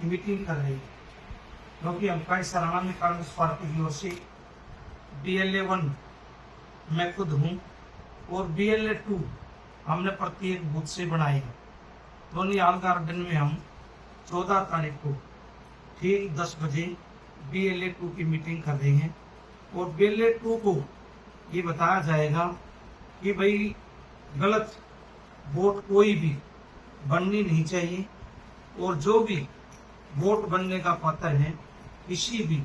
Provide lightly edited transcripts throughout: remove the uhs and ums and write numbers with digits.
Meeting कर रही है, क्योंकि हमका इस सराहना में कांग्रेस पार्टी की ओर से BLA 1 मैं खुद हूँ और BLA 2 हमने प्रत्येक बूथ से बनाए हैं। लोनियाल गार्डन में हम 14 तारीख को ठीक 10 बजे BLA 2 की मीटिंग कर रहे हैं और BLA 2 को ये बताया जाएगा कि भाई गलत वोट कोई भी बननी नहीं चाहिए और जो भी वोट बनने का पात्र है किसी भी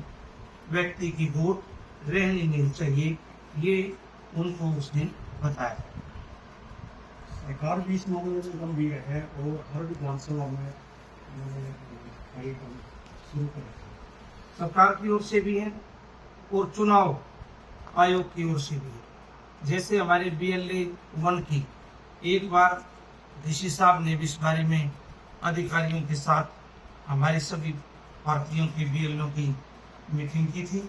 व्यक्ति की वोट रहनी नहीं चाहिए, ये उनको उसने बताया। सरकार भी इस मामले में गंभीर है और हर विधानसभा में कार्यक्रम शुरू करें। सरकार की ओर से भी है और चुनाव आयोग की ओर से भी है। जैसे हमारे BLA 1 की एक बार डीसी साहब ने भी इस बारे में अधिकारियों के साथ हमारे सभी पार्टियों की BLO की मीटिंग की थी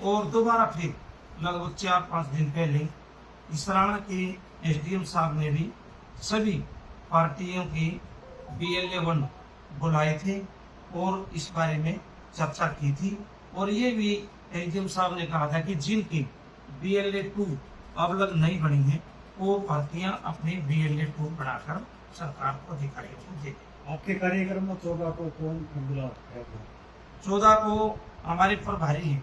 और दोबारा फिर लगभग 4-5 दिन पहले इसराना के SDM साहब ने भी सभी पार्टियों की BLA 1 बुलाए थे और इस बारे में चर्चा की थी और ये भी SDM साहब ने कहा था कि जिनकी BLA 2 अब तक नहीं बनी है वो पार्टियां अपनी BLA 2 बनाकर सरकार को अधिकारियों को दे दें। आपके कार्यक्रम में 14 को कौन बुला रहा है? 14 को हमारे प्रभारी हैं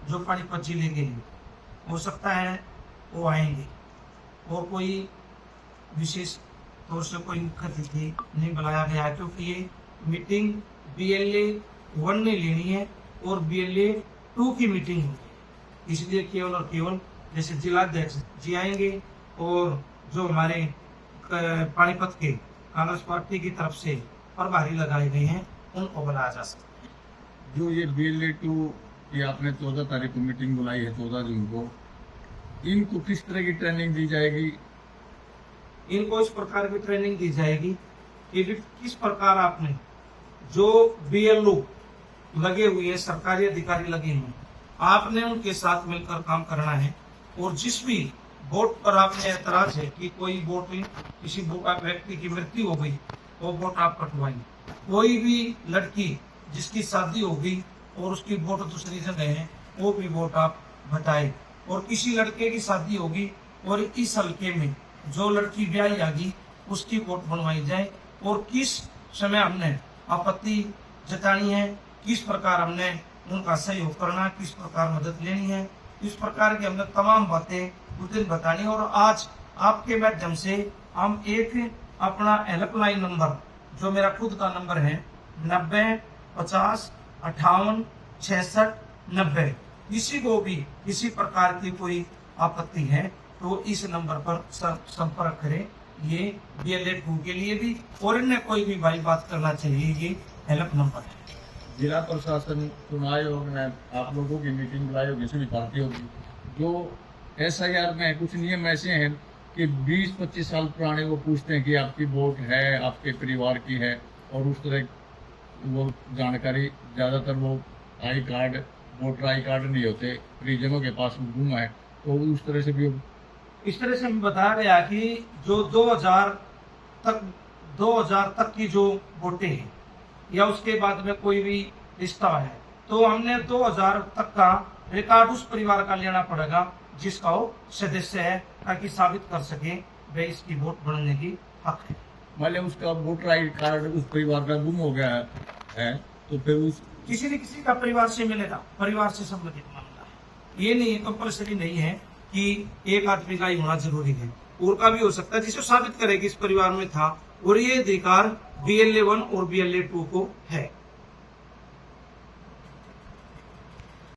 जो पानीपत जिले के लिए, हो सकता है वो आएंगे और कोई विशेष तौर से कोई मुख्य अतिथि नहीं बुलाया गया है, क्योंकि ये मीटिंग BLA 1 ने लेनी है और BLA 2 की मीटिंग होगी, इसलिए केवल और केवल जैसे जिलाध्यक्ष जी आएंगे और जो हमारे पानीपत के कांग्रेस पार्टी की तरफ से प्रभारी लगाए गए हैं उनको बुलाया जा सकता है। जो ये BLA 2 की आपने 14 तारीख को मीटिंग बुलाई है, 14 जून को, इनको किस तरह की ट्रेनिंग दी जाएगी? इनको इस प्रकार की ट्रेनिंग दी जाएगी कि किस प्रकार आपने जो BLO लगे हुए हैं, सरकारी अधिकारी लगे हैं, आपने उनके साथ मिलकर काम करना है और जिस भी वोट पर आपने ऐतराज है कि कोई वोट किसी व्यक्ति की मृत्यु हो गई वो वोट आप कटवाएंगे। कोई भी लड़की जिसकी शादी हो गई और उसकी वोट दूसरी जगह है वो भी वोट आप हटाए और किसी लड़के की शादी होगी और इस हल्के में जो लड़की ब्याही आ गई उसकी वोट बनवाई जाए और किस समय हमने आपत्ति जतानी है, किस प्रकार हमने उनका सहयोग करना, किस प्रकार मदद लेनी है, इस प्रकार की हमने तमाम बातें उस दिन बतानी। और आज आपके माध्यम से हम एक अपना हेल्पलाइन नंबर जो मेरा खुद का नंबर है 90 50 58 66 90, किसी को भी किसी प्रकार की कोई आपत्ति है तो इस नंबर पर संपर्क करें। ये BLA 2 के लिए भी और इन्हें कोई भी भाई बात करना चाहिए, ये हेल्प नंबर है। जिला प्रशासन चुनाव आयोग ने आप लोगों की मीटिंग बुलाई होगी सभी पार्टियों की, जो SIR में कुछ नियम ऐसे हैं कि 20-25 साल पुराने वो पूछते हैं कि आपकी वोट है, आपके परिवार की है, और उस तरह वो जानकारी ज़्यादातर वो I card, voter I card नहीं होते, परिजनों के पास गुम है, तो उस तरह से भी इस तरह से हमें बताया गया कि जो 2000 तक की जो वोटें हैं या उसके बाद में कोई भी रिश्ता है तो हमने 2000 तक का रिकॉर्ड उस परिवार का लेना पड़ेगा जिसका वो सदस्य है, ताकि साबित कर सके वे इसकी वोट बनने की हक है। मान लिया उसका वोटर आई कार्ड उस परिवार का गुम हो गया है तो फिर उस किसी न किसी का परिवार से मिलेगा, परिवार से संबंधित मामला है, ये नहीं कंपल्सरी नहीं है कि एक आदमी का ही होना जरूरी है, और का भी हो सकता है जिसे साबित करे कि इस परिवार में था, और ये अधिकार BLA 1 और BLA 2 को है।